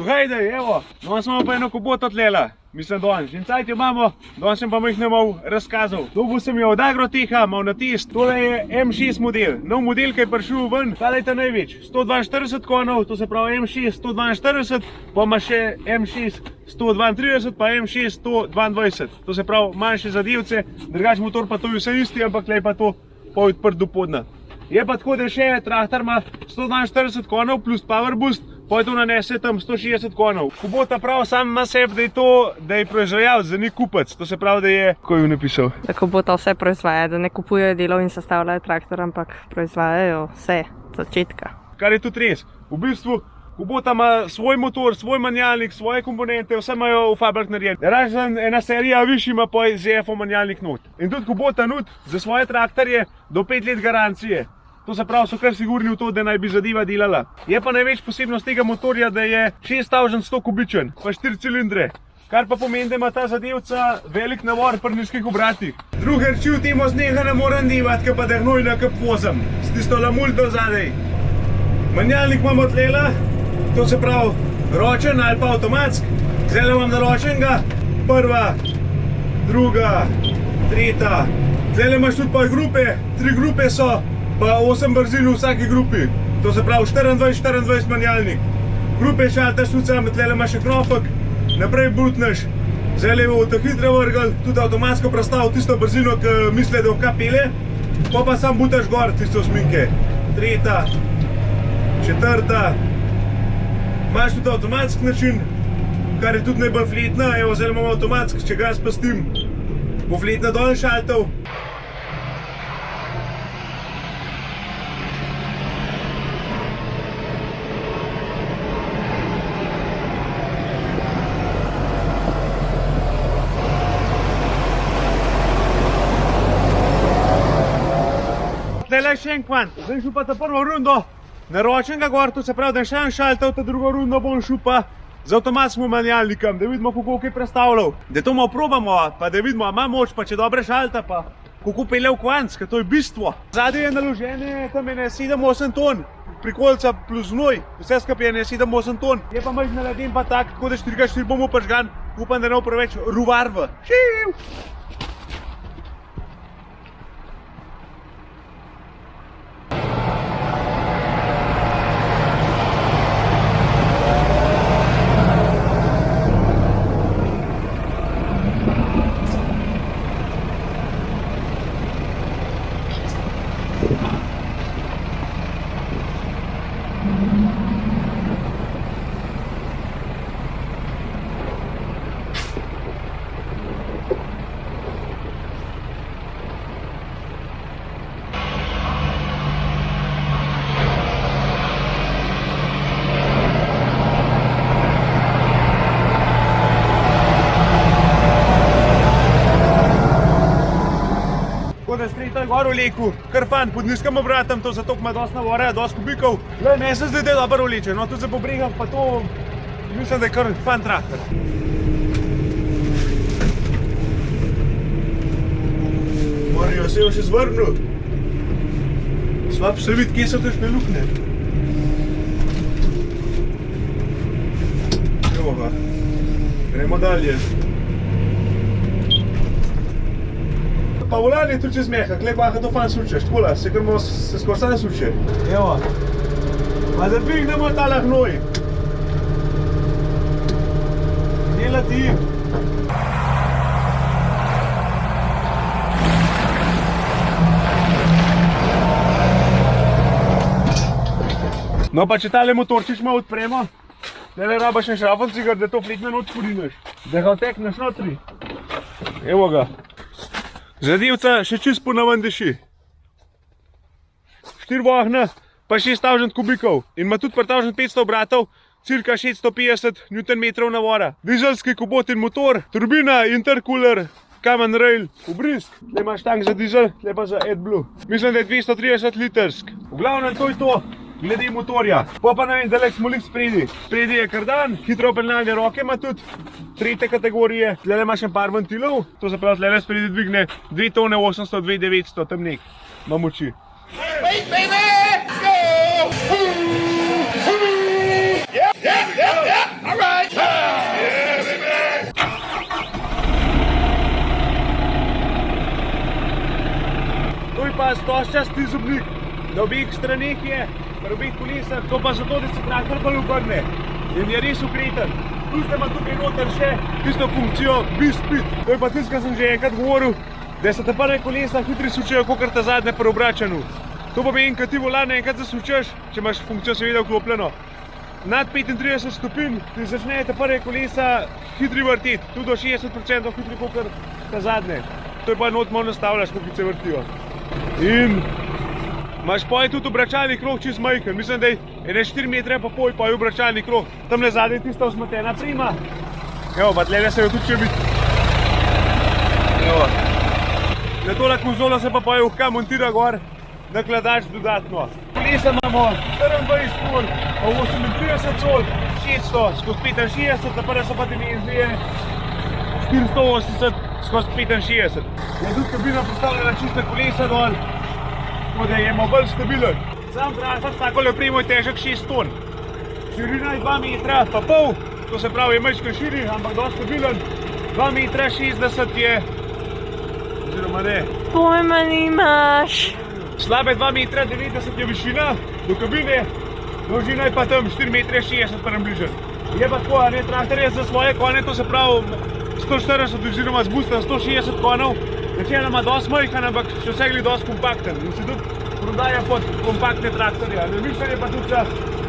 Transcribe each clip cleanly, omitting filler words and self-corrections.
Hajde, evo, danes imamo pa eno kuboto tlela. Mislim, danes. In cajt jo imamo, danes sem pa jih ne mal razkazal. Dobil sem jo od Agroteha, mal natisk. Tole je M6 model. Nov model, ki je prišel ven, tale je ta največ. 142 konov, to se pravi M6 142, pa ima še M6 132, pa M6 122. To se pravi manjše zadevce, drugač motor pa to je vse isti, ampak tle pa to pol odprt do podna. Je pa tako, da še traktor ima 142 konov plus Power Boost, pa je to nanese tam 160 konov. Kubota prav sam ima sebi, da je proizvajalec, da ni kupec. To se pravi, da je, ko je napisal. Da Kubota vse proizvaja, da ne kupujejo delov in sestavljajo traktor, ampak proizvajajo vse od začetka. Kar je tudi res. V bistvu Kubota ima svoj motor, svoj menjalnik, svoje komponente, vse imajo v fabrik narejeno. Razen ena serija višji ima pa ZF-ov menjalnik not. In tudi Kubota nudi za svoje traktorje do 5 let garancije. To se pravi, so kar sigurni v to, da naj bi zadeva delala. Je pa največ posebnost tega motorja, da je 6100 kubičen, pa 4 cilindre. Kar pa pomeni, da ima ta zadevca velik navor pri nizkih obratih. Druge reči v temo z ne moram divati, pa da gnojna kap vozem, s tisto lamulto zadej. Menjalnik imamo tlela, to se pravi ročen ali pa avtomatsk. Zdaj imam naročenega, prva, druga, tretja. Zdaj imaš tudi pa grupe, 3 grupe so, pa 8 brzin v vsaki grupi. To se pravi 24 menjalnik. Grupe šaltaš tudi sam, tle imaš še knofek, naprej butneš. Zdaj je v to hitro vrgel, tudi avtomatsko prestavil tisto brzino, ki misli, da v kapele, pa sam butaš gor tisto sminke. Tretja, četrta. Imaš tudi avtomatski način, kar je tudi najbolj fletna. Evo, zdaj imamo avtomatski, če gas pustim, bo fletna dol šaltov. Zdaj še en kvant, zdaj šel pa ta prvo rundo naročenega gor, to se pravi, da je še en šaltov, ta drugo rundo bom šel pa z avtomatskim menjalnikom, da vidimo, kako je prestavljal. Da to malo probamo, pa da vidimo, ima moč, pa če dobre šalta, pa kako pelje v kvanc, ker to je bistvo. Zadaj je naložene tam ene 7-8 ton, prikolica plus znoj, vse skupaj je 7-8 ton. Je pa majhna leden pa tak, tako da 4x4 bomo pržgan, upam, da ne bo preveč ruvarv. Da strejta gor vleku, kar fan, pod nizkim obratom, to zato ima dosti navora, dosti kubikov. Glej, meni se zdi, da je dobro vleče, no tudi za po bregah pa to, mislim, da je kar fan traktor. Marijo, se je še zvrnil. Slab se vidi, kje so kakšne luknje. Evo ga, gremo dalje. Pa volan je tudi čez mehak, le pa to fan sučeš, takole, se krmo se skoro sam suče. Evo, pa da dvignemo tala gnoj. Delati. No pa če tale motorčič malo odpremo, tele rabaš en šrafen cigar, da to fletne noč porineš, da ga otekneš notri. Evo ga. Zadevca še čist ponaven diši. 4 vohna, pa 6000 kubikov in ima tudi 1500 obratov, cirka 650 Nm navora. Dizelski kubotin motor, turbina, intercooler, common rail, vbrisk. Tle imaš tank za dizel, tle pa za AdBlue. Mislim, da je 230 litrsk. V glavnem to je to, glede motorja. Pa ne vem, dalek smo lik spredi. Spredi je kardan, hitro peljanje roke ima tudi. 3. kategorije, tle imaš še par ventilov, to se pravi, tle spredi dvigne 2 tone 800, 2 900, tam nek, ima moči. Wait, baby! Go! Yeah! All right! dosti čas ti zobnik. Na obeh straneh je, pri obeh kolesah, to pa zato, da se traktor bolj obrne. In je res ukreten. Plus da ima tukaj noter še tisto funkcijo B-Speed. To je pa tisto, kar sem že enkrat govoril, da se ta prve kolesa hitri sučejo, kakor ta zadnje pri obračanju. To pomeni, kad ti volan enkrat zasučeš, če imaš funkcijo seveda vklopljeno. Nad 35 stopinj ti začne ta prve kolesa hitri vrteti, tudi do 60% hitri kakor ta zadnje. To je pa not malo nastavljaš, kako se vrtijo. In imaš poje tudi obračalni krog čist majhen, mislim, da je 4 metre pa pol pa je obračalni krog. Tamle zadnje tista vzmetena prima. Evo, pa tlele se jo tudi če biti. Evo. Na tole konzolo se pa poje uhka montira gor, da kladač dodatno. Kolesa imamo 24 sol, 38 sol, 600 skozi 65, naprej so pa dimenzije 480 skozi 65. Je tudi kabina postavljena čista kolesa dol, tako da je bolj stabilen. Sam transfer s takole opremo je težek 6 ton. Širina je 2 metra pa pol, to se pravi je majčko širi, ampak dosti stabilen. 2 metra 60 je, oziroma ne. Pojma nimaš. Slabe 2 metra 90 je višina do kabine, dolžina je pa tam 4 metre 60 približen. Je pa tako, ne, traktor je za svoje konje, to se pravi 140 oziroma z boostom 160 konjev. Načeloma dosti majhen, ampak še vsegli dosti kompakten in se tudi prodaja pod kompaktne traktorje. Mišljen je pa tudi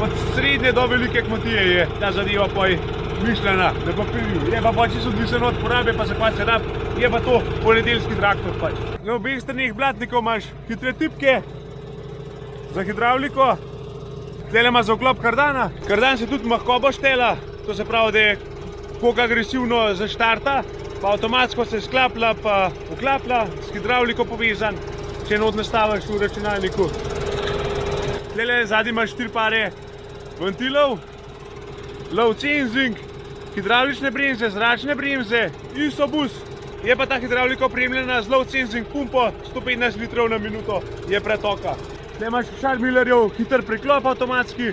od srednje do velike kmetije je ta zadeva poj mišljena, da pa priliv. Je pa čisto odvisen od porabe, pa se pa se rab, je pa to polnedeljski traktor pač. Na obeh stranih blatnikov imaš hitre tipke za hidravliko. Tlele ima za vklop kardana. Kardan se tudi mahkobo štela, to se pravi, da je koliko agresivno zaštarta, pa avtomatsko se sklapla pa vklapla, s hidravliko povezan, če not nastaviš v računalniku. Tlele zadnji imaš 4 pare ventilov, low cenzing, hidravlične bremze, zračne bremze, isobus. Je pa ta hidravlika opremljena z low cenzing pumpo, 115 litrov na minuto je pretoka. Tle imaš Charmillerjev hiter preklop avtomatski,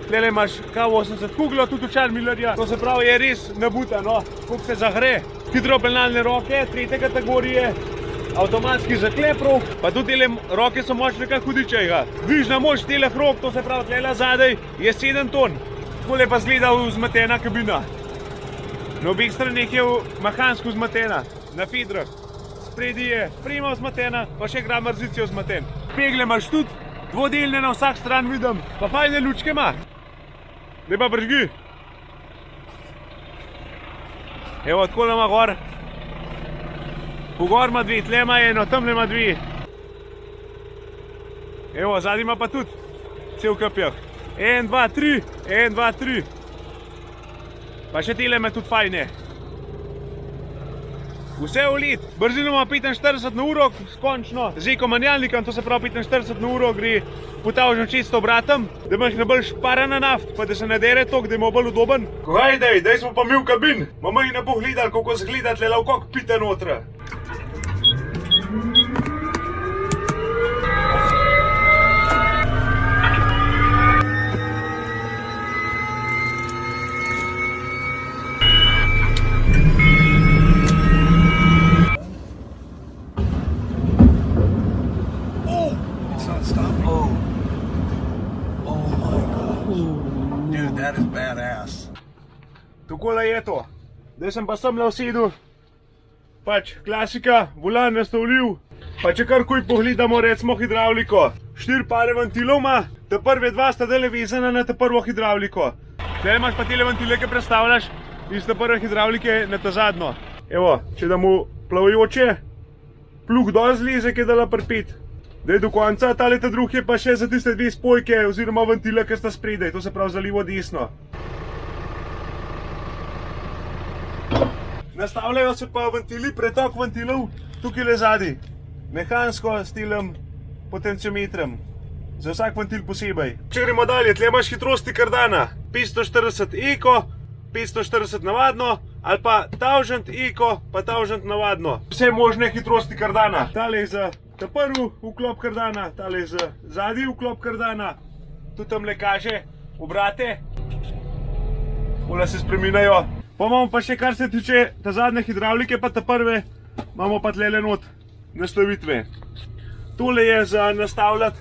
tle imaš K80 kuglo, tudi Charmillerja. To se pravi, je res nabutano, koliko se zagre. Hidropenalne roke, 3. kategorije, avtomatski zaklep rok, pa tudi tele roke so močne kak hudičega. Vižna moč teleh rok, to se pravi, tle zadaj je 7 ton. Takole pa zgleda vzmetena kabina. Na obeh straneh je mehansko vzmetena, na fedrah. Spredi je prima vzmetena, pa še gram mrzici vzmeten. Pegle imaš tudi, dvodelne na vsak stran vidim, pa fajne lučke ima. Daj pa bržgi. Evo, takole ima gor. Pogor ima 2, tle ima 1, tamle ima 2. Evo, zadnji ima pa tudi cel kapjah. 1, 2, 3, 1, 2, 3. Pa še tele ima tudi fajne. Vse v lit, brzino ima 45 na uro, končno, z eko-menjalnikom, to se pravi 45 na uro gre potavžen čisto obratem, da imaš ne bolj šparana naft, pa da se ne dere tok, da je bolj udoben. Hajde, daj smo pa mi v kabin, bomo jih ne bo gledali, kako se gleda tle lavkok pita notra. That is badass. Takole je to. Zdaj sem pa semle usedel. Pač klasika, volan nastavljiv. Pa če karkoli pogledamo, recimo hidravliko. 4 pare ventilov ima, ta prve 2 sta dele vezana na ta prvo hidravliko. Zdaj imaš pa tele ventile, ki predstavljaš iz ta prve hidravlike na ta zadnjo. Evo, če da mu plavajoče, plug dol zleze, ki je dala pripet. Zdaj do konca, tale ta drugi je pa še za tiste 2 spojke oziroma ventile, ki sta spredaj, to se pravi za levo desno. Nastavljajo se pa ventili, pretok ventilov, tukaj le zadaj. Mehansko s telim potenciometrom. Za vsak ventil posebej. Če gremo dalje, tle imaš hitrosti kardana. 540 eko, 540 navadno, ali pa 1000 eko, pa 1000 navadno. Vse možne hitrosti kardana. Tale je za ta prvi vklop kardana, tale je za zadnji vklop kardana. Tudi tamle kaže obrate. Tole se spreminjajo. Pa imamo pa še, kar se tiče ta zadnje hidravlike, pa ta prve, imamo pa tlele not nastavitve. Tole je za nastavljati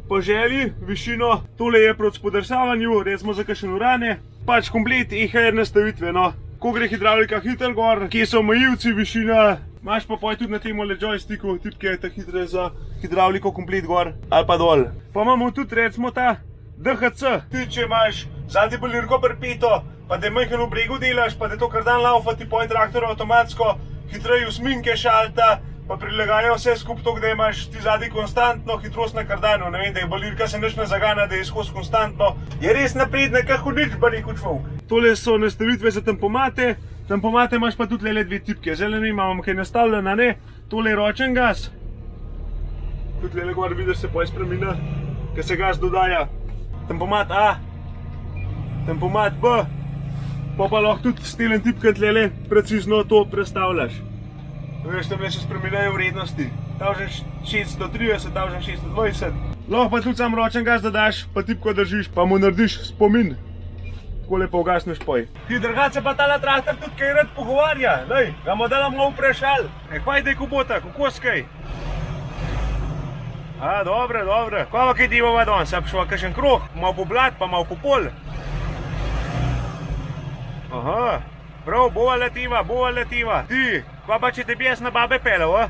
po želji, višino, tole je proti spodrsavanju, recimo za kakšen urane, pač komplet EHR nastavitve, no. Ko gre hidravlika hitro gor, kje so omejivci, višina, imaš pa poj tudi na tem joysticku tipke ta hitre za hidravliko komplet gor ali pa dol. Pa imamo tudi recimo ta DHC, ti če imaš zadnji bolirko pripeto, pa da je majhen v bregu delaš, pa da je to kar dan laufa, ti poj traktor avtomatsko hitreje usminke šalta, pa prilagaja vse skupaj to, da imaš ti zadnji konstantno hitrost na kardanu, ne vem, da je bolirka se nič ne zagana, da je skozi konstantno. Je res napredna, kak hudič ba rekel človek. Tole so nastavitve za tempomate, tempomate imaš pa tudi le dve tipke, zdaj ne imamo kaj nastavljena, ne, tole je ročen gas. Tudi le gor vidiš se poj spremina, ker se gas dodaja. Tempomat A, tempomat B, pa lahko tudi s telen tipke tlele precizno to prestavljaš. Veš, tam se spremenjajo vrednosti, ta že 630, ta že 620. Lahko pa tudi sam ročen gas dodaš, pa tipko držiš, pa mu narediš spomin. Tako lepo ugasneš poj. Ti drugače pa tale traktor tudi kaj rad pogovarja, lej, ga bomo dala vprašali. Kaj dej Kubota, kako skaj? A, dobre, dobre. Kaj pa kaj divova danes, a šla kakšen krog, malo po blat, pa malo po pol. Aha, prav, bova letiva, bova letiva. Ti, kaj pa če te bi jaz na babe pelel, a?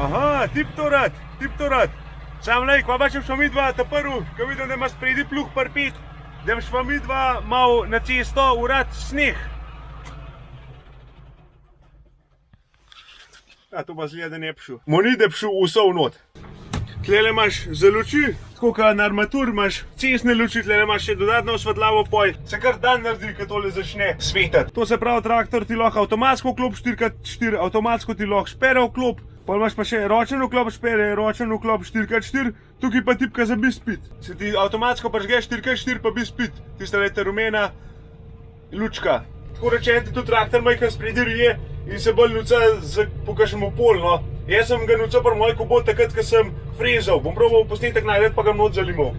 Aha, tip to rad, tip to rad. Sam lej, kaj pa če šla midva ta prv, ko vidim, da ima spredi pluh prpit, da šla midva malo na cesto urad sneh. Ja, to pa zgleda, da ne pšel. Moni, da pšel vso v not. Tlele imaš za luči, tako kot na armatur imaš cestne luči, tlele imaš še dodatno osvetljavo poj. Se kar dan naredi, ko tole začne svetati. To se pravi, traktor ti lahko avtomatsko vklop 4x4, avtomatsko ti lahko špere vklop, pa imaš pa še ročen vklop špere, ročen vklop 4x4, tukaj pa tipka za bispit. Se ti avtomatsko prižge 4x4 pa bispit, tista leta rumena lučka. Tako rečen ti tudi traktor majhen spredi rije in se bolj nuca po kakšnemu pol, no. Jaz sem ga nucal pri moj Kubot takrat, ko sem frezal. Bom probal posnetek najdeti, pa ga not zalimal.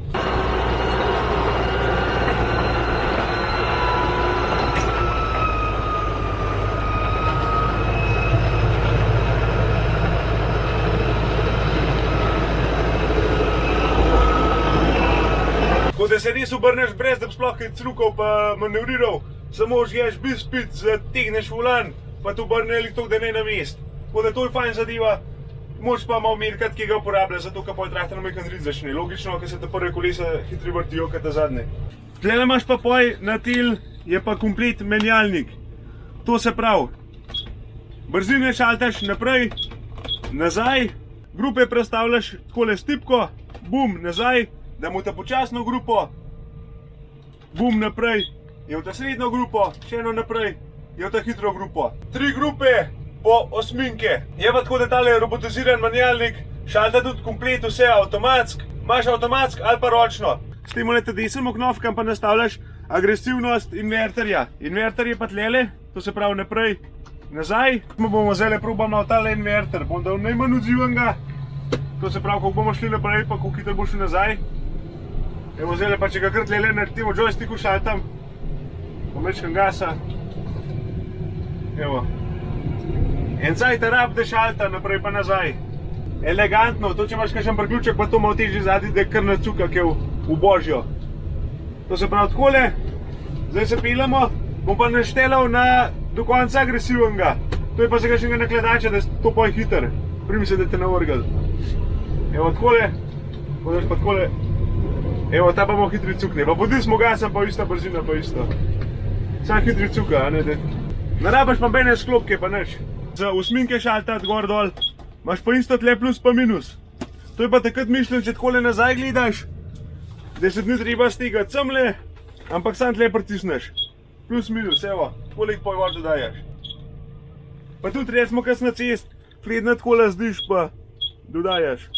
Tako da se res obrneš brez, da bi sploh kaj crukal pa manevriral. Samo žgeš bispit, zategneš volan, pa to obrne elik da ne na mest. Tako da to je fajn zadeva, moč pa malo merkat, ki ga uporablja, zato ka poj traktor majhen rit začne. Logično, ker se te prve kolesa hitri vrtijo, kot ta zadnje. Tlele imaš pa poj na tel, je pa komplet menjalnik. To se pravi, brzine šaltaš naprej, nazaj, grupe prestavljaš takole s tipko, bum, nazaj, da mu ta počasno grupo, bum, naprej, je v ta srednjo grupo, še eno naprej, je v ta hitro grupo. 3 grupe po osminke. Je pa tako, da tale robotiziran menjalnik šalta tudi komplet vse avtomatsk, imaš avtomatsk ali pa ročno. S tem te desnim oknovkam pa nastavljaš agresivnost inverterja. Inverter je pa tlele, to se pravi naprej, nazaj. Bomo zdaj probali na tale inverter, bom dal najmanj odzivenega. To se pravi, ko bomo šli naprej, pa koliko hitro bo šli nazaj. Evo zdaj pa, če ga kar tlele na tem joysticku šaltam, pomečkam gasa. Evo. En cajt rab, da šalta naprej pa nazaj. Elegantno, to če imaš kakšen priključek, pa to malo težji zadnji, da kar nacuka, ki je v božjo. To se pravi takole, zdaj se pelamo, bom pa naštelal do konca agresivnega. To je pa za kakšnega nakledača, da je to poj hiter. Primi se, da te navrgal. Evo takole, podaš pa takole. Evo, ta pa malo hitri cukne, pa bodi smo gasa, pa ista brzina, pa isto. Sam hitri cuka, a ne, da. Ne rabaš pa bene sklopke, pa nič. Za osminke šaltati gor dol, imaš pa isto tle plus pa minus. To je pa takrat mišljen, če takole nazaj gledaš, da se ni treba stegati semle, ampak sam tle pritisneš. Plus minus, evo, takole jih pojvor dodajaš. Pa tudi recimo, kas na cest, fredno takole zdiš pa dodajaš,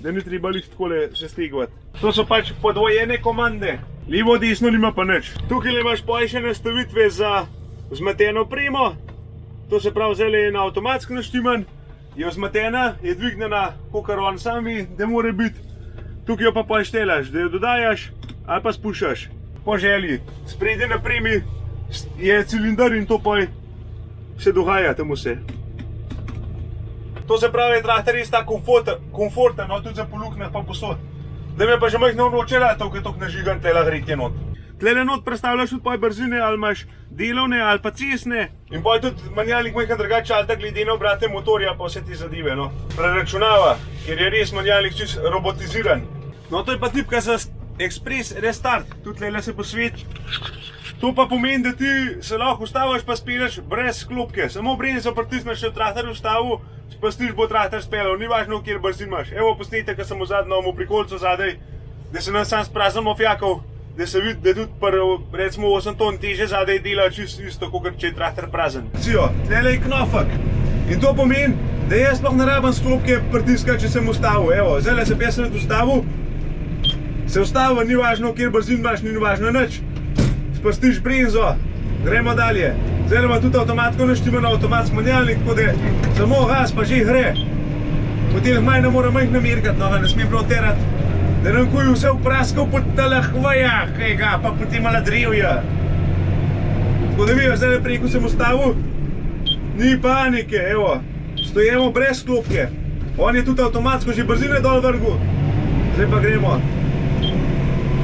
da ni treba jih takole se stegati. To so pač podvojene komande, levo, desno nima pa nič. Tukaj imaš pa še nastavitve za vzmeteno opremo. To se pravi, zdaj je na avtomatsko naštiman, je vzmetena, je dvignjena, kakor on sami, da mora biti. Tukaj jo pa poj štelaš, da jo dodajaš ali pa spuščaš, po želji. Spredje na premi je cilindar in to poj se dogaja tam vse. To se pravi, je traktor res tako komforten, no, tudi za polukne pa posod. Da me pa že majhno vročera, to, ker tok nažigan tlela gretje not. Tlele not predstavljaš tudi poje brzine, ali imaš delovne, ali pa cestne. In poje tudi menjalnik majhen drugače šalta glede na obrate motorja, pa vse te zadeve, no. Preračunava, ker je res menjalnik čist robotiziran. No, to je pa tipka za Express Restart, tudi tlele se posveti. To pa pomeni, da ti se lahko ustaviš pa speleš brez klopke. Samo bremzo pritisneš, če v traktor ustavu, spustiš, bo traktor speljal, ni važno, kjer brzin imaš. Evo posnetek, ko sem v zadnjem prikolicu zadaj, da se nam sam sprazimo fjakov, da se vidi, da tudi recimo 8 ton teže zadaj dela isto, kot če je traktor prazen. Tlele je knofek. In to pomeni, da jaz sploh ne rabim s klopke pritiskati, če sem ustavil. Evo, zdaj se pesem ustavil, se ustavil, ni važno, kjer brzin imaš, ni važno nič. Spustiš bremzo, gremo dalje. Zdaj ima tudi avtomatsko naštiman avtomatski menjalnik, tako da samo gas pa že gre. Potem manj ne mora manj namerkati, no, ne sme prav terati. Da nam kuj vse vpraskal po telah vajah, kaj ga, pa potem malo drevja. Tako da vidiš, zdaj preko sem ustavil, ni panike, evo. Stojimo brez klopke. On je tudi avtomatsko že brzine dol vrgu. Zdaj pa gremo.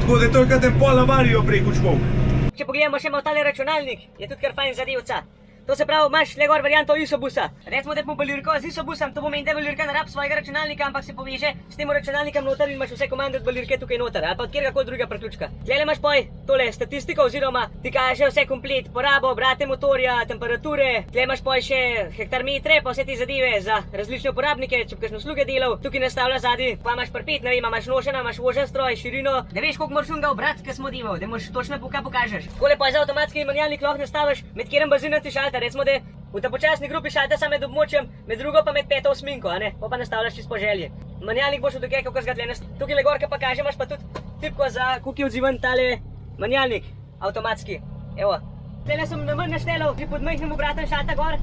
Tako da to je kaj pol avarijo preko človek. Če pogledamo še malo tale računalnik, je tudi kar fajn zadevca. To se pravi, imaš le gor varianto isobusa. Recimo, da bomo balirko z isobusom, to pomeni, da balirka ne rab svojega računalnika, ampak se poveže s tem računalnikom noter in imaš vse komande od balirke tukaj noter, ali pa od kjerkoli drugega priključka. Tlele imaš poj tole statistiko oziroma ti kaže vse komplet, porabo, obrate motorja, temperature, tle imaš poj še hektarmetre, pa vse te zadeve za različne uporabnike, če bi kakšne usluge delal. Tukaj nastavlja zadnji, pa imaš prpet, ne vem, imaš nošena, imaš vožen stroj, širino, da veš, koliko moraš unga obrati, ko smo delal, da moraš točno pokažeš. Takole pa za avtomatski menjalnik lahko nastaviš, med katerim benzinom ti šalta, recimo, da v ta počasni grupi šalta samo med območjem, med drugo pa med peto osminko, a ne? Pa nastavljaš čisto po želji. Menjalnik boš od tukaj, kako ga tle tukaj le gor, pa kaže, imaš pa tudi tipko za koliko je odziven tale menjalnik, avtomatski. Evo. Tlele sem na manj naštelal, že pod majhnim obratom šalta gor,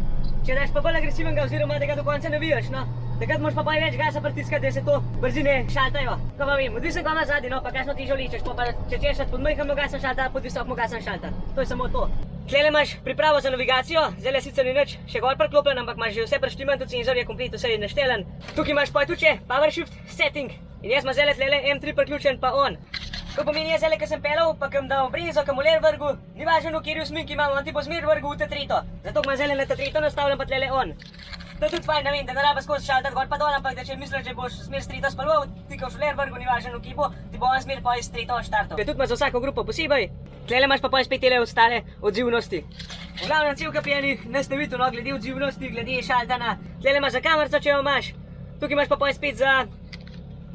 če daš pa bolj agresivnega oziroma da ga do konca navijaš, no. Takrat moraš pa bolj več gasa pritiskati, da se to brzine šaltajo. Ko pa vem, odvisno kva ima zadnji, no, pa kakšno ti žoličeš, pa če češ pod majhnim gasom šalta, pod visok gasom šalta. To je samo to. Tlele imaš pripravo za navigacijo, zdaj sicer ni nič še gor priklopljen, ampak imaš že vse preštiman, tudi senzor je komplet, vse je naštelen. Tukaj imaš pa tudi še Power Shift Setting in jaz ima zdaj tlele M3 priključen pa on. To pomeni jaz zdaj, ko sem pelal, pa kam dal bremzo, kam uler vrgu, ni važno, v kateri usminki imam, on ti bo zmer vrgu v T3. Zato imam zdaj na T3 nastavljen pa tlele on. To je tudi fajn, ne vem, da ne raba skozi šaltati gor pa dol, ampak da če misliš, da boš smer s tretjo spalval, ti ko v uler vrgu, ni važno, v kipo, ti bo on smer pa iz tretjo štartov. Tudi ima za vsako grupo posebej. Tlele imaš pa spet tele ostale odzivnosti. V glavnem cel kup je enih nastavitev, no, glede odzivnosti, glede šaltana. Tlele imaš za kamerico, če jo imaš. Tukaj imaš pa spet za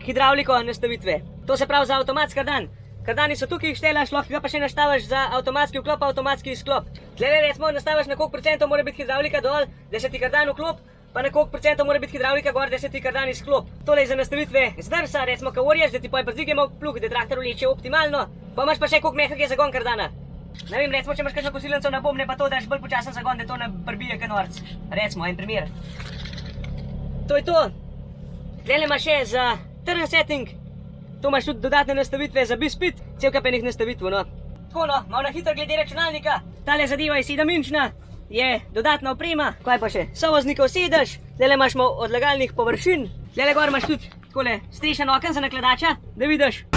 hidravliko nastavitve. To se pravi za avtomatski kardan. Kardani so tukaj, štelaš, lahko ga pa še nastaviš za avtomatski vklop, avtomatski izklop. Tlele recimo nastaviš na koliko procentov mora biti hidravlika dol, da se ti kardan vklop, pa na koliko procentov mora biti hidravlika gor, da se ti kardan izklop. Tole je za nastavitve zdrsa, recimo ko orješ, da ti pa predvigemo plug, da traktor vleče optimalno. Pa imaš pa še koliko mehak je zagon kardana. Ne vem, recimo, če imaš kakšno posilnico na bombne, pa to daš bolj počasen zagon, da to ne brbije kot norc. Recimo, en primer. To je to. Tlele imaš še za turn setting. To imaš tudi dodatne nastavitve za bispit, cel kup enih nastavitev, no. Tako no, malo na hitro glede računalnika. Tale zadeva je 7-inčna, je dodatna oprema. Kaj pa še? Sovoznikov sedež, tlele imaš malo odlagalnih površin. Tlele gor imaš tudi takole strešen oken za nakladača, da vidiš.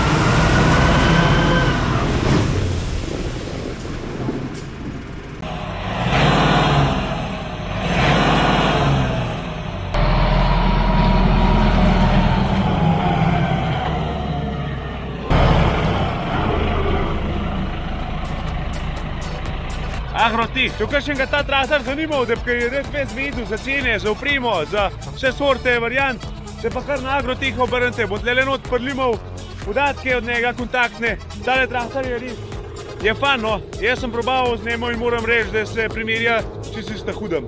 Agrotih, tukaj še ga ta traktor zanimal, da je res ves vedel za cene, za opremo, za vse sorte variant. Se pa kar na Agrotih obrnete, bo tlele not prlimal podatke od njega, kontaktne. Tale traktor je res, je fan, no. Jaz sem probaval z njemu in moram reči, da se primerja čisto hudem.